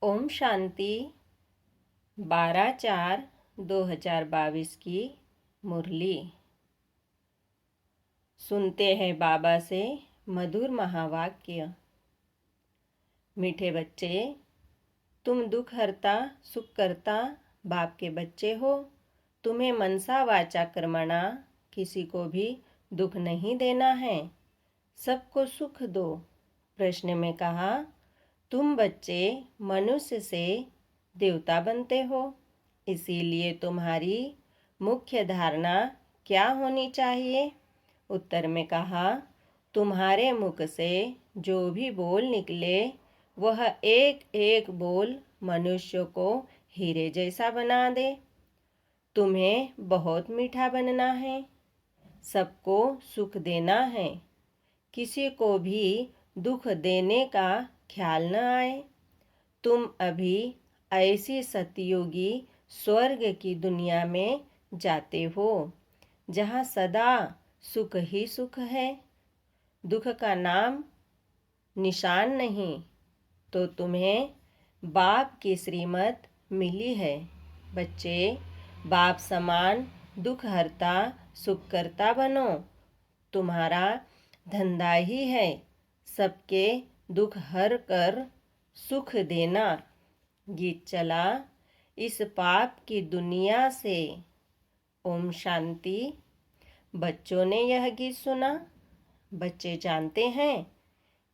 ओम शांति 12/4/2022 की मुरली सुनते हैं बाबा से मधुर महावाक्य। मीठे बच्चे, तुम दुख हरता सुख करता बाप के बच्चे हो। तुम्हें मनसा वाचा कर्मणा किसी को भी दुख नहीं देना है, सबको सुख दो। प्रश्न में कहा, तुम बच्चे मनुष्य से देवता बनते हो, इसीलिए तुम्हारी मुख्य धारणा क्या होनी चाहिए? उत्तर में कहा, तुम्हारे मुख से जो भी बोल निकले वह एक एक बोल मनुष्य को हीरे जैसा बना दे। तुम्हें बहुत मीठा बनना है, सबको सुख देना है, किसी को भी दुख देने का ख्याल न आए। तुम अभी ऐसी सतयुगी स्वर्ग की दुनिया में जाते हो जहाँ सदा सुख ही सुख है, दुख का नाम निशान नहीं। तो तुम्हें बाप की श्रीमत मिली है। बच्चे, बाप समान दुख हरता सुख करता बनो। तुम्हारा धंधा ही है सबके दुख हर कर सुख देना। गीत चला इस पाप की दुनिया से। ओम शांति। बच्चों ने यह गीत सुना। बच्चे जानते हैं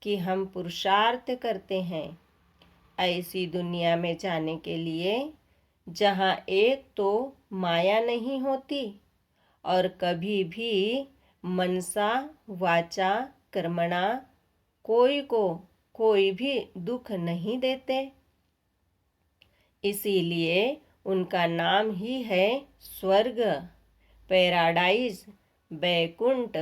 कि हम पुरुषार्थ करते हैं ऐसी दुनिया में जाने के लिए जहाँ एक तो माया नहीं होती और कभी भी मनसा वाचा कर्मणा कोई को कोई भी दुख नहीं देते। इसीलिए उनका नाम ही है स्वर्ग, पैराडाइज, बैकुंठ।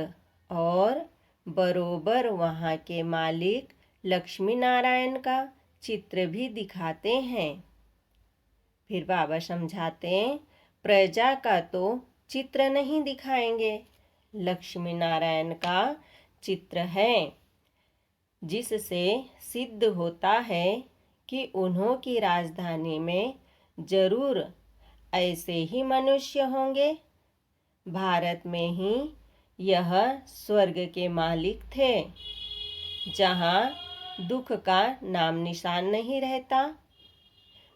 और बरोबर वहाँ के मालिक लक्ष्मी नारायण का चित्र भी दिखाते हैं। फिर बाबा समझाते हैं, प्रजा का तो चित्र नहीं दिखाएंगे, लक्ष्मी नारायण का चित्र है, जिससे सिद्ध होता है कि उन्हों की राजधानी में जरूर ऐसे ही मनुष्य होंगे। भारत में ही यह स्वर्ग के मालिक थे जहाँ दुख का नाम निशान नहीं रहता।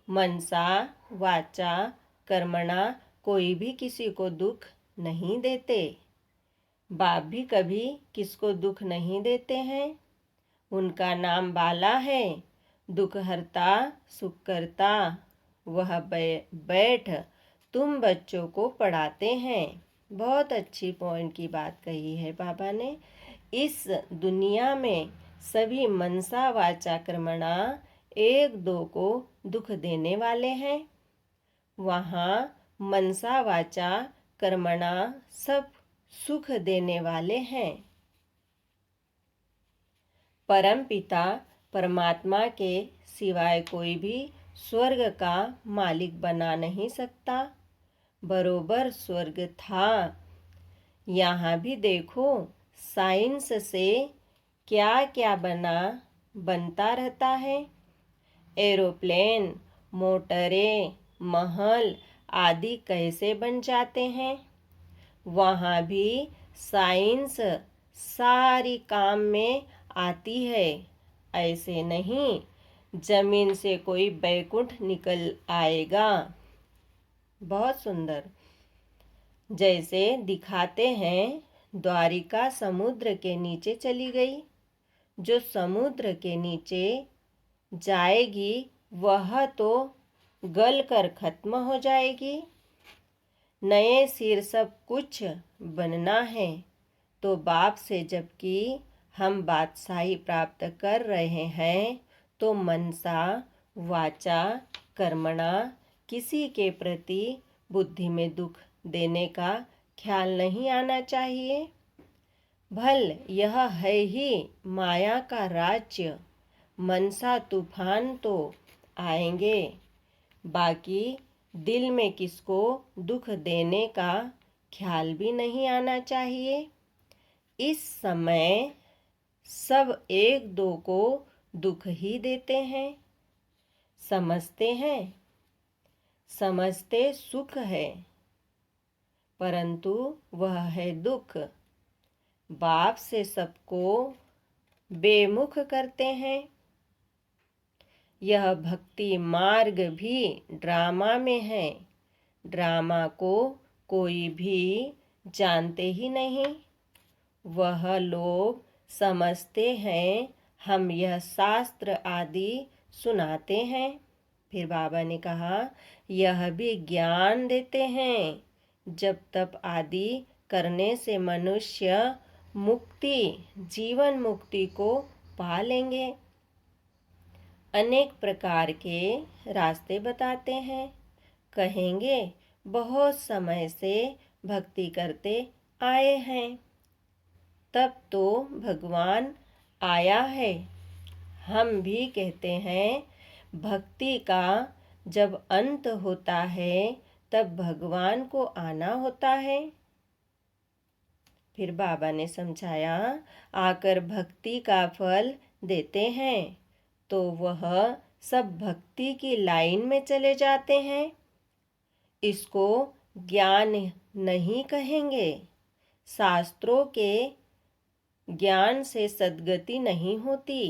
मनसा वाचा कर्मणा कोई भी किसी को दुख नहीं देते। बाप भी कभी किसको दुख नहीं देते हैं। उनका नाम बाला है, दुख हरता सुख करता। वह बैठ तुम बच्चों को पढ़ाते हैं। बहुत अच्छी पॉइंट की बात कही है बाबा ने। इस दुनिया में सभी मनसा वाचा कर्मणा एक दो को दुख देने वाले हैं। वहाँ मनसा वाचा कर्मणा सब सुख देने वाले हैं। परम पिता परमात्मा के सिवाय कोई भी स्वर्ग का मालिक बना नहीं सकता। बरोबर स्वर्ग था। यहाँ भी देखो, साइंस से क्या क्या बनता रहता है। एरोप्लेन, मोटरें, महल आदि कैसे बन जाते हैं। वहाँ भी साइंस सारी काम में आती है। ऐसे नहीं जमीन से कोई बैकुंठ निकल आएगा। बहुत सुंदर। जैसे दिखाते हैं, द्वारिका समुद्र के नीचे चली गई। जो समुद्र के नीचे जाएगी वह तो गल कर खत्म हो जाएगी। नए सिर सब कुछ बनना है तो बाप से जबकि हम बादशाही प्राप्त कर रहे हैं तो मनसा वाचा कर्मणा किसी के प्रति बुद्धि में दुख देने का ख्याल नहीं आना चाहिए। भल यह है ही माया का राज्य, मनसा तूफान तो आएंगे, बाकी दिल में किसको दुख देने का ख्याल भी नहीं आना चाहिए। इस समय सब एक दो को दुख ही देते हैं। समझते हैं, समझते सुख है, परंतु वह है दुख। बाप से सबको बेमुख करते हैं। यह भक्ति मार्ग भी ड्रामा में है। ड्रामा को कोई भी जानते ही नहीं। वह लोग समझते हैं हम यह शास्त्र आदि सुनाते हैं। फिर बाबा ने कहा यह भी ज्ञान देते हैं। जब तप आदि करने से मनुष्य मुक्ति, जीवन मुक्ति को पा लेंगे। अनेक प्रकार के रास्ते बताते हैं। कहेंगे बहुत समय से भक्ति करते आए हैं, तब तो भगवान आया है। हम भी कहते हैं भक्ति का जब अंत होता है तब भगवान को आना होता है। फिर बाबा ने समझाया आकर भक्ति का फल देते हैं तो वह सब भक्ति की लाइन में चले जाते हैं। इसको ज्ञान नहीं कहेंगे। शास्त्रों के ज्ञान से सद्गति नहीं होती।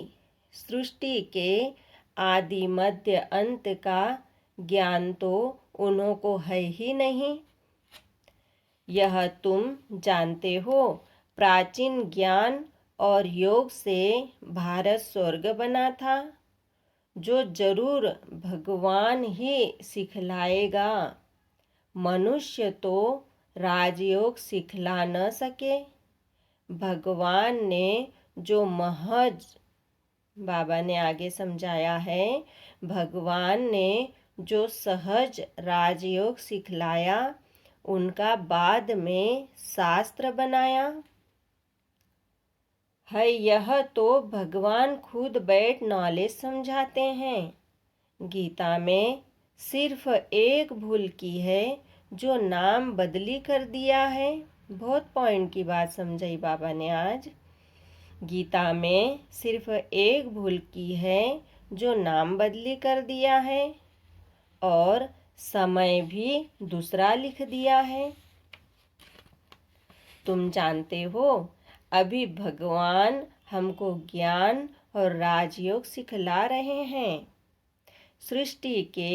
सृष्टि के आदि मध्य अंत का ज्ञान तो उन्हों को है ही नहीं। यह तुम जानते हो, प्राचीन ज्ञान और योग से भारत स्वर्ग बना था, जो जरूर भगवान ही सिखलाएगा। मनुष्य तो राजयोग सिखला न सके। भगवान ने जो महज, बाबा ने आगे समझाया है, भगवान ने जो सहज राजयोग सिखलाया उनका बाद में शास्त्र बनाया है। यह तो भगवान खुद बैठ नॉलेज समझाते हैं। गीता में सिर्फ एक भूल की है, जो नाम बदली कर दिया है। बहुत पॉइंट की बात समझाई बाबा ने आज। गीता में सिर्फ एक भूल की है, जो नाम बदली कर दिया है और समय भी दूसरा लिख दिया है। तुम जानते हो अभी भगवान हमको ज्ञान और राजयोग सिखला रहे हैं। सृष्टि के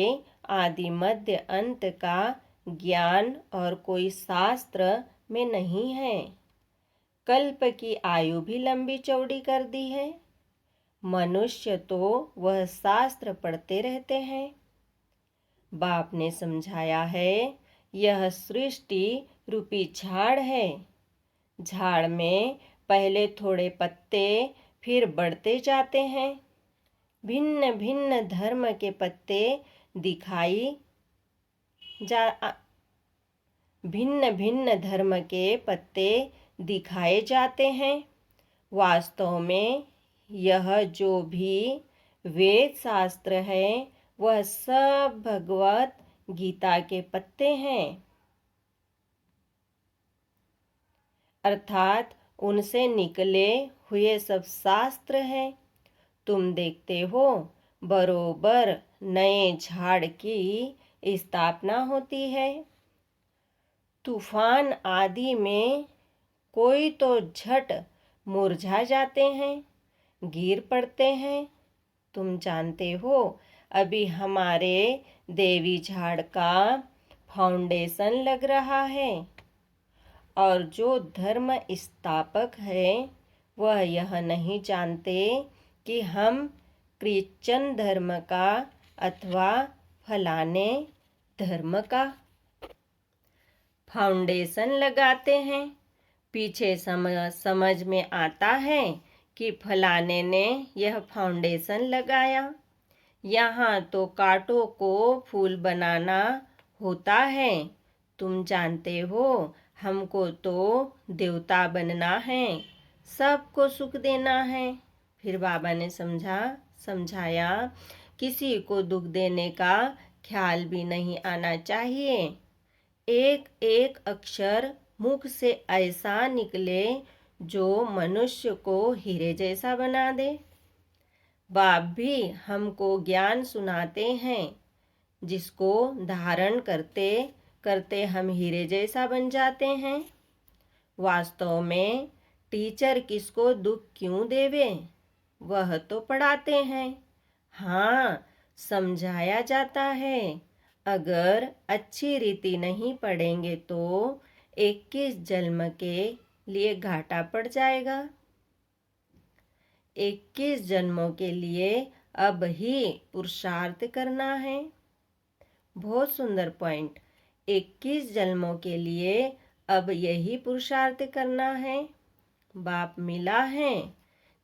आदि मध्य अंत का ज्ञान और कोई शास्त्र में नहीं है। कल्प की आयु भी लंबी चौड़ी कर दी है। मनुष्य तो वह शास्त्र पढ़ते रहते हैं। बाप ने समझाया है यह सृष्टि रूपी झाड़ है। झाड़ में पहले थोड़े पत्ते फिर बढ़ते जाते हैं। भिन्न भिन्न धर्म के पत्ते भिन्न भिन्न धर्म के पत्ते दिखाए जाते हैं। वास्तव में यह जो भी वेद शास्त्र है वह सब भगवत गीता के पत्ते हैं, अर्थात उनसे निकले हुए सब शास्त्र हैं। तुम देखते हो बरोबर नए झाड़ की स्थापना होती है। तूफान आदि में कोई तो झट मुरझा जाते हैं, गिर पड़ते हैं। तुम जानते हो अभी हमारे देवी झाड़ का फाउंडेशन लग रहा है और जो धर्म स्थापक है वह यह नहीं जानते कि हम क्रिश्चियन धर्म का अथवा फलाने धर्म का फाउंडेशन लगाते हैं। पीछे समझ में आता है कि फलाने ने यह फाउंडेशन लगाया। यहाँ तो कांटों को फूल बनाना होता है। तुम जानते हो हमको तो देवता बनना है, सबको सुख देना है। फिर बाबा ने समझाया किसी को दुख देने का ख्याल भी नहीं आना चाहिए। एक एक अक्षर मुख से ऐसा निकले जो मनुष्य को हीरे जैसा बना दे। बाप भी हमको ज्ञान सुनाते हैं, जिसको धारण करते करते हम हीरे जैसा बन जाते हैं। वास्तव में टीचर किसको दुख क्यों देवे, वह तो पढ़ाते हैं। हाँ, समझाया जाता है। अगर अच्छी रीति नहीं पढ़ेंगे तो 21 जन्म के लिए घाटा पड़ जाएगा। 21 जन्मों के लिए अब ही पुरुषार्थ करना है। बहुत सुंदर पॉइंट। 21 जन्मों के लिए अब यही पुरुषार्थ करना है। बाप मिला है,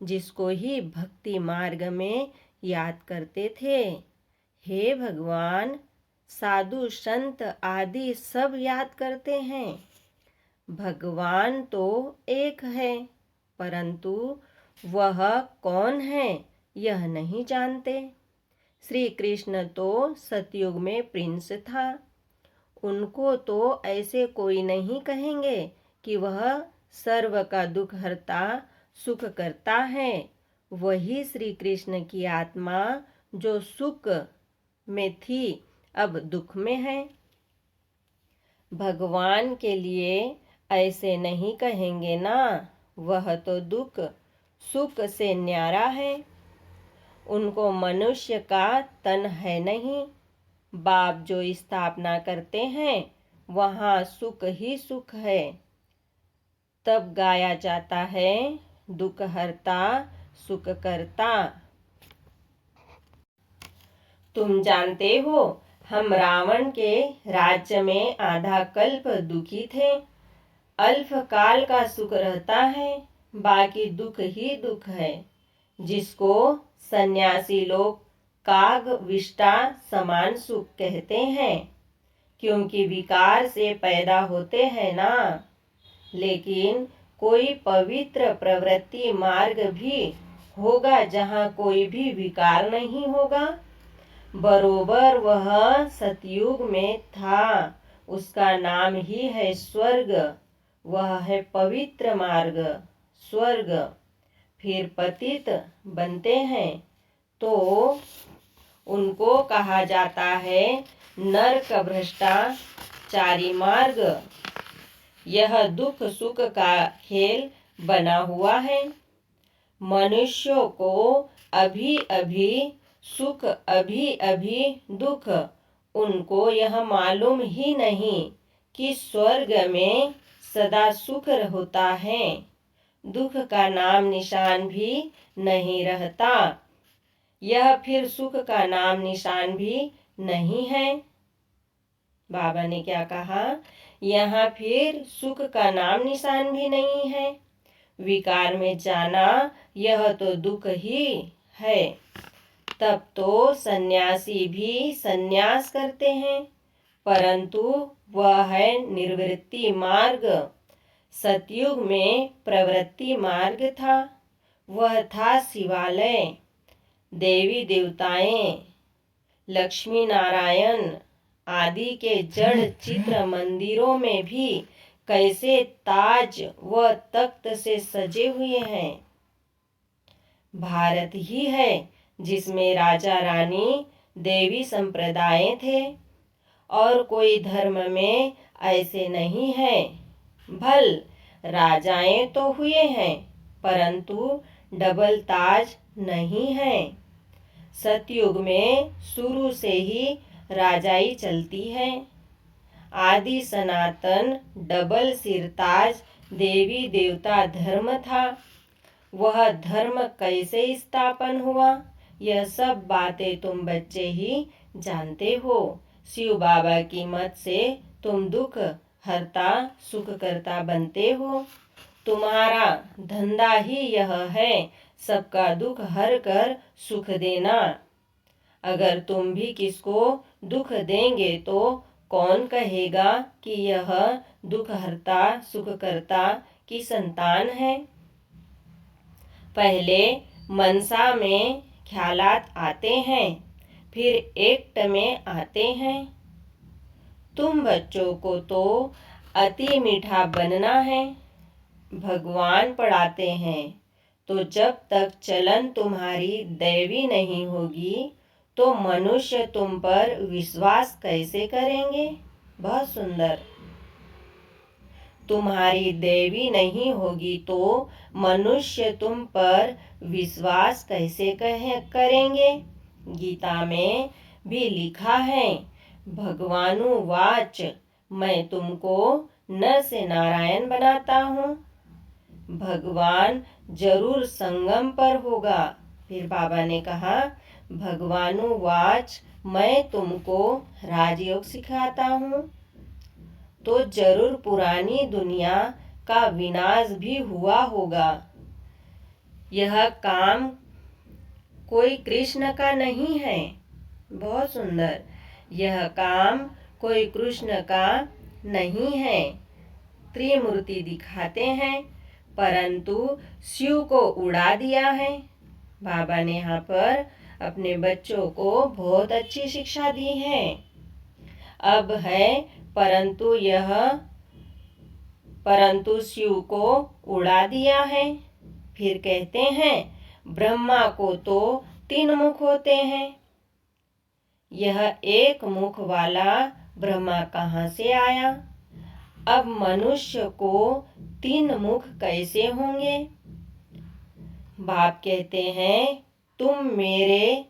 जिसको ही भक्ति मार्ग में याद करते थे। हे भगवान, साधु संत आदि सब याद करते हैं। भगवान तो एक है, परंतु वह कौन है यह नहीं जानते। श्री कृष्ण तो सतयुग में प्रिंस था। उनको तो ऐसे कोई नहीं कहेंगे कि वह सर्व का दुख हरता सुख करता है। वही श्री कृष्ण की आत्मा जो सुख में थी अब दुख में है। भगवान के लिए ऐसे नहीं कहेंगे ना, वह तो दुख सुख से न्यारा है। उनको मनुष्य का तन है नहीं। बाप जो स्थापना करते हैं वहाँ सुख ही सुख है। तब गाया जाता है, दुख हरता सुख करता। तुम जानते हो, हम रावण के राज्य में आधा कल्प दुखी थे। अल्प काल का सुख रहता है, बाकी दुख ही दुख है, जिसको सन्यासी लोग काग विष्टा समान सुख कहते हैं, क्योंकि विकार से पैदा होते हैं ना। लेकिन कोई पवित्र प्रवृत्ति मार्ग भी होगा जहाँ कोई भी विकार नहीं होगा। बरोबर वह सतयुग में था। उसका नाम ही है स्वर्ग। वह है पवित्र मार्ग, स्वर्ग। फिर पतित बनते हैं तो उनको कहा जाता है नरक भ्रष्टाचारी मार्ग। यह दुख सुख का खेल बना हुआ है। मनुष्यों को अभी अभी सुख अभी अभी दुख। उनको यह मालूम ही नहीं कि स्वर्ग में सदा सुख होता है, दुख का नाम निशान भी नहीं रहता। यह फिर सुख का नाम निशान भी नहीं है। बाबा ने क्या कहा, यहाँ फिर सुख का नाम निशान भी नहीं है। विकार में जाना यह तो दुख ही है। तब तो सन्यासी भी सन्यास करते हैं, परंतु वह है निर्वृत्ति मार्ग। सतयुग में प्रवृत्ति मार्ग था। वह था शिवालय, देवी देवताएं, लक्ष्मी नारायण आदि के जड़ चित्र मंदिरों में भी कैसे ताज व तख्त से सजे हुए हैं। भारत ही है जिसमें राजा रानी देवी संप्रदाय थे, और कोई धर्म में ऐसे नहीं है। भल राजाएं तो हुए हैं, परंतु डबल ताज नहीं है। सतयुग में शुरू से ही राजाई चलती है। आदि सनातन डबल सिरताज देवी देवता धर्म था। वह धर्म कैसे स्थापन हुआ, यह सब बातें तुम बच्चे ही जानते हो। शिव बाबा की मत से तुम दुख हरता सुख करता बनते हो। तुम्हारा धंधा ही यह है, सबका दुख हर कर सुख देना। अगर तुम भी किसको दुख देंगे तो कौन कहेगा कि यह दुख हरता सुख करता की संतान है। पहले मनसा में ख्यालात आते हैं, फिर एक्ट में आते हैं। तुम बच्चों को तो अति मीठा बनना है। भगवान पढ़ाते हैं, तो जब तक चलन तुम्हारी दैवी नहीं होगी तो मनुष्य तुम पर विश्वास कैसे करेंगे। बहुत सुंदर। तुम्हारी देवी नहीं होगी तो मनुष्य तुम पर विश्वास कैसे करेंगे। गीता में भी लिखा है, भगवानुवाच, मैं तुमको नर से नारायण बनाता हूँ। भगवान जरूर संगम पर होगा। फिर बाबा ने कहा, भगवानुवाच, मैं तुमको राजयोग सिखाता हूँ। तो जरूर पुरानी दुनिया का विनाश भी हुआ होगा। यह काम कोई कृष्ण का नहीं है। बहुत सुंदर। यह काम कोई कृष्ण का नहीं है। त्रिमूर्ति दिखाते हैं परंतु शिव को उड़ा दिया है। बाबा ने यहाँ पर अपने बच्चों को बहुत अच्छी शिक्षा दी है। अब है परंतु शिव को उड़ा दिया है। फिर कहते हैं, ब्रह्मा को तो 3 मुख होते हैं। यह एक मुख वाला ब्रह्मा कहाँ से आया। अब मनुष्य को 3 मुख कैसे होंगे। बाप कहते हैं, तुम मेरे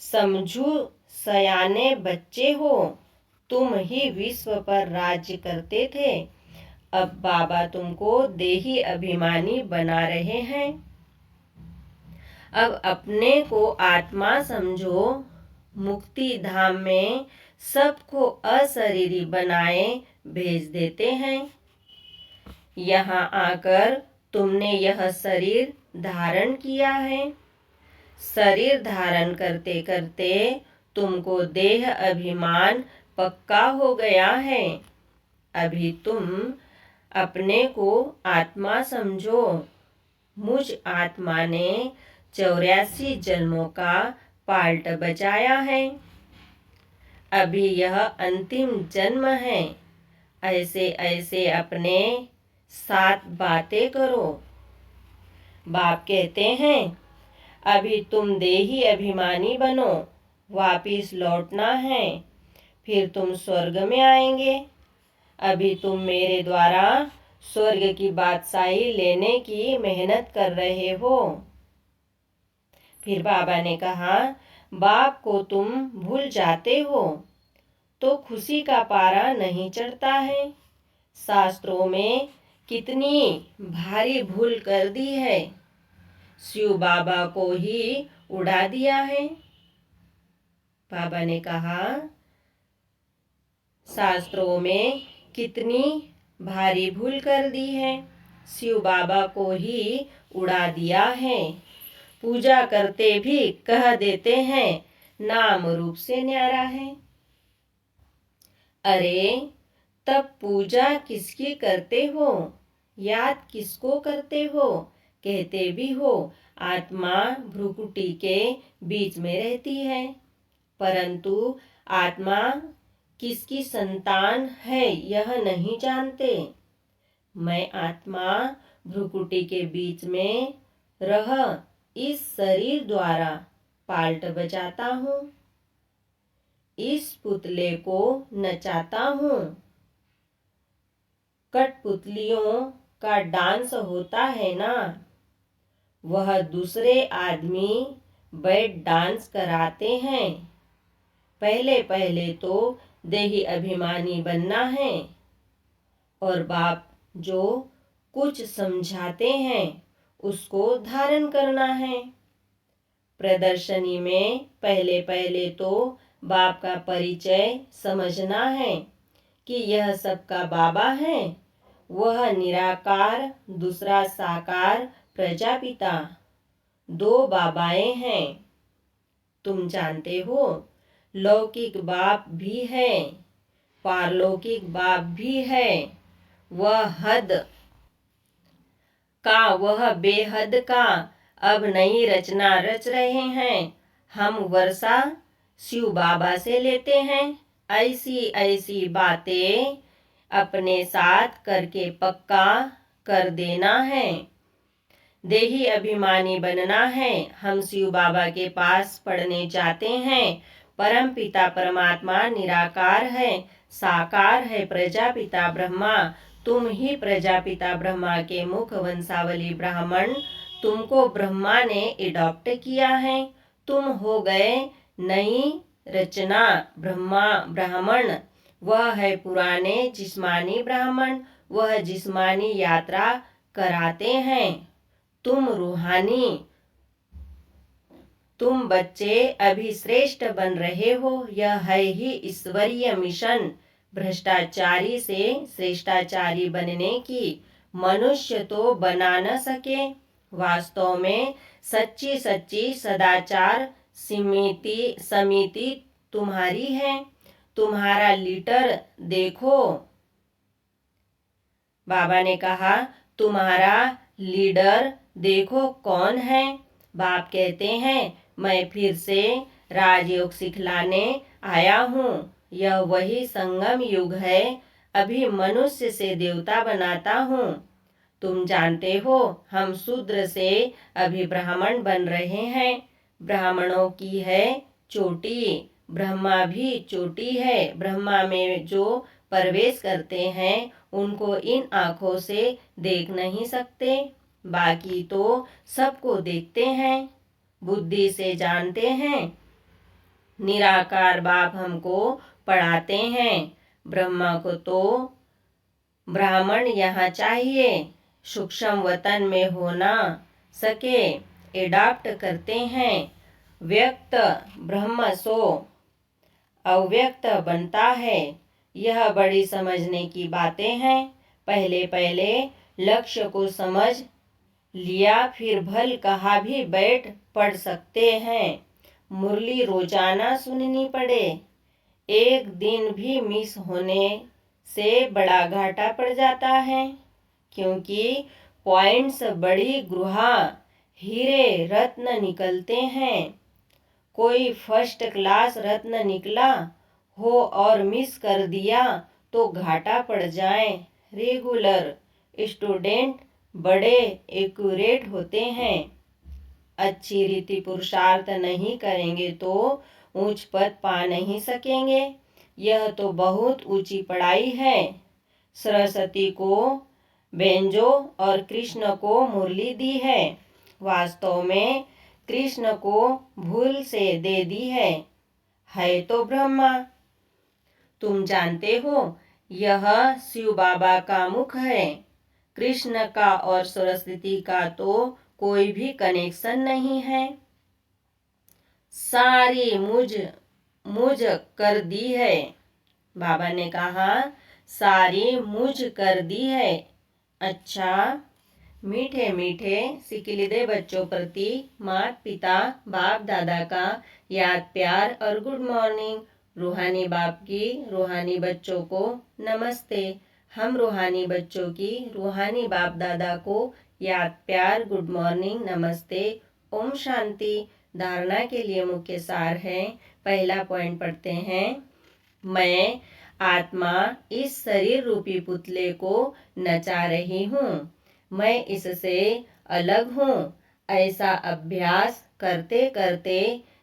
समझू सयाने बच्चे हो। तुम ही विश्व पर राज्य करते थे। अब बाबा तुमको देही अभिमानी बना रहे हैं। अब अपने को आत्मा समझो। मुक्ति धाम में सबको अशरीरी बनाए भेज देते हैं। यहाँ आकर तुमने यह शरीर धारण किया है। शरीर धारण करते करते तुमको देह अभिमान पक्का हो गया है। अभी तुम अपने को आत्मा समझो। मुझ आत्मा ने 84 जन्मों का पाल्ट बचाया है। अभी यह अंतिम जन्म है। ऐसे ऐसे अपने साथ बातें करो। बाप कहते हैं, अभी तुम देही अभिमानी बनो। वापिस लौटना है, फिर तुम स्वर्ग में आएंगे। अभी तुम मेरे द्वारा स्वर्ग की बादशाही लेने की मेहनत कर रहे हो। फिर बाबा ने कहा, बाप को तुम भूल जाते हो तो खुशी का पारा नहीं चढ़ता है। शास्त्रों में कितनी भारी भूल कर दी है। शिव बाबा को ही उड़ा दिया है। बाबा ने कहा, शास्त्रों में कितनी भारी भूल कर दी है। शिव बाबा को ही उड़ा दिया है। पूजा करते भी कह देते हैं, नाम रूप से न्यारा है। अरे तब पूजा किसकी करते हो, याद किसको करते हो। कहते भी हो आत्मा भ्रुकुटी के बीच में रहती है, परंतु आत्मा किसकी संतान है यह नहीं जानते। मैं आत्मा भ्रुकुटी के बीच में रह इस शरीर द्वारा पाल्ट बजाता हूँ। इस पुतले को नचाता हूँ। कठपुतलियों का डांस होता है ना, वह दूसरे आदमी बैठ डांस कराते हैं। पहले पहले तो देही अभिमानी बनना है और बाप जो कुछ समझाते हैं उसको धारण करना है। प्रदर्शनी में पहले पहले तो बाप का परिचय समझना है कि यह सबका बाबा है। वह निराकार, दूसरा साकार प्रजापिता, 2 बाबाएं हैं। तुम जानते हो, लौकिक बाप भी है, पारलौकिक बाप भी है। वह हद का, वह बेहद का अब नई रचना रच रहे हैं। हम वर्षा शिव बाबा से लेते हैं। ऐसी ऐसी बातें अपने साथ करके पक्का कर देना है। देही अभिमानी बनना है। हम शिव बाबा के पास पढ़ने जाते हैं। परम पिता परमात्मा निराकार है, साकार है प्रजापिता ब्रह्मा। तुम ही प्रजापिता ब्रह्मा के मुख वंशावली ब्राह्मण। तुमको ब्रह्मा ने एडॉप्ट किया है। तुम हो गए नई रचना ब्रह्मा ब्राह्मण। वह है पुराने जिस्मानी ब्राह्मण। वह जिस्मानी यात्रा कराते हैं। तुम रूहानी। तुम बच्चे अभी श्रेष्ठ बन रहे हो। यह है ही ईश्वरीय मिशन। भ्रष्टाचारी से श्रेष्ठाचारी बनने की मनुष्य तो बना न सके। वास्तव में सच्ची सच्ची सदाचार समिति तुम्हारी है। तुम्हारा लीडर देखो। बाबा ने कहा, तुम्हारा लीडर देखो कौन है। बाप कहते हैं, मैं फिर से राजयोग सिखलाने आया हूँ। यह वही संगम युग है। अभी मनुष्य से देवता बनाता हूँ। तुम जानते हो, हम शूद्र से अभी ब्राह्मण बन रहे हैं। ब्राह्मणों की है चोटी। ब्रह्मा भी चोटी है। ब्रह्मा में जो प्रवेश करते हैं उनको इन आँखों से देख नहीं सकते। बाकी तो सबको देखते हैं, बुद्धि से जानते हैं। निराकार बाप हमको पढ़ाते हैं। ब्रह्मा को तो ब्राह्मण यहाँ चाहिए। सूक्ष्म वतन में हो ना सके, एडॉप्ट करते हैं। व्यक्त ब्रह्म सो अव्यक्त बनता है। यह बड़ी समझने की बातें हैं। पहले पहले लक्ष्य को समझ लिया, फिर भल कहा भी बैठ पढ़ सकते हैं। मुरली रोजाना सुननी पड़े। एक दिन भी मिस होने से बड़ा घाटा पड़ जाता है, क्योंकि पॉइंट्स बड़ी गुहा हीरे रत्न निकलते हैं। कोई फर्स्ट क्लास रत्न निकला हो और मिस कर दिया तो घाटा पड़ जाए। रेगुलर स्टूडेंट बड़े एक्यूरेट होते हैं। अच्छी रीति पुरुषार्थ नहीं करेंगे तो ऊंच पद पा नहीं सकेंगे। यह तो बहुत ऊंची पढ़ाई है। सरस्वती को बेंजो और कृष्ण को मुरली दी है। वास्तव में कृष्ण को भूल से दे दी है तो ब्रह्मा। तुम जानते हो, यह शिव बाबा का मुख है। कृष्ण का और सरस्वती का तो कोई भी कनेक्शन नहीं है। सारी मुझ कर दी है। बाबा ने कहा, सारी मुझ कर दी है। अच्छा, मीठे मीठे सिकिलिदे बच्चों प्रति माता पिता बाप दादा का याद प्यार और गुड मॉर्निंग। रूहानी बाप की रूहानी बच्चों को नमस्ते। हम रूहानी बच्चों की रूहानी बाप दादा को याद प्यार गुड मॉर्निंग नमस्ते। ओम शांति। धारणा के लिए मुख्य सार है। पहला पॉइंट पढ़ते हैं। मैं आत्मा इस शरीर रूपी पुतले को नचा रही हूँ। मैं इससे अलग हूँ। ऐसा अभ्यास करते करते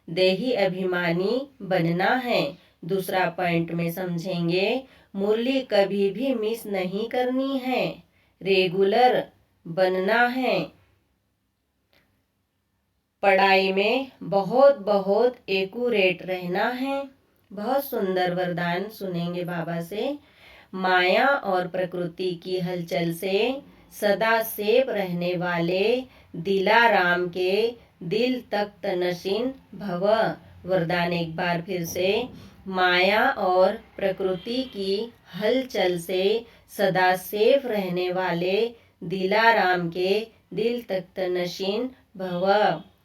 देही अभिमानी बनना है। दूसरा पॉइंट में समझेंगे। मुरली कभी भी मिस नहीं करनी है। रेगुलर बनना है। पढ़ाई में बहुत बहुत एक्यूरेट रहना है। बहुत सुंदर वरदान सुनेंगे बाबा से। माया और प्रकृति की हलचल से सदा सेव रहने वाले दिलाराम के दिल तख्त नशीन भव। वरदान एक बार फिर से। माया और प्रकृति की हलचल से सदा सेफ रहने वाले दिलाराम के दिल तख्त नशीन भव।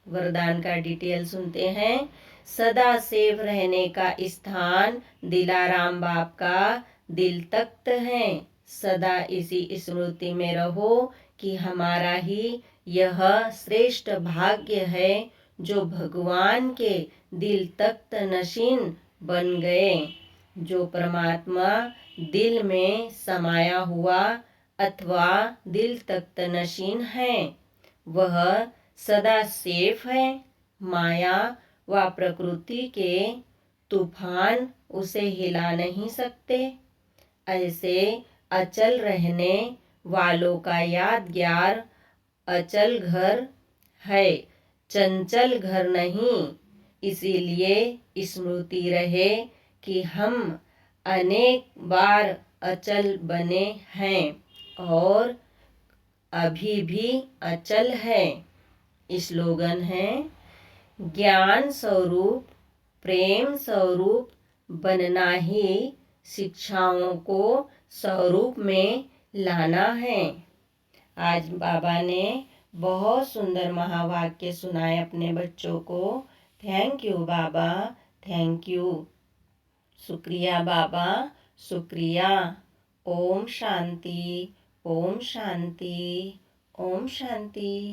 वरदान का डिटेल सुनते हैं। सदा सेफ रहने का स्थान दिलाराम बाप का दिल तख्त है। सदा इसी स्मृति में रहो कि हमारा ही यह श्रेष्ठ भाग्य है जो भगवान के दिल तख्त नशीन बन गए। जो परमात्मा दिल में समाया हुआ अथवा दिल तख्त नशीन है, वह सदा सेफ है। माया व प्रकृति के तूफान उसे हिला नहीं सकते। ऐसे अचल रहने वालों का यादगार अचल घर है, चंचल घर नहीं। इसीलिए स्मृति रहे कि हम अनेक बार अचल बने हैं और अभी भी अचल है। स्लोगन है, ज्ञान स्वरूप प्रेम स्वरूप बनना ही शिक्षाओं को स्वरूप में लाना है। आज बाबा ने बहुत सुंदर महावाक्य सुनाए अपने बच्चों को। Thank you Baba, thank you. शुक्रिया बाबा, शुक्रिया। ओम शांति, ओम शांति, ओम शांति।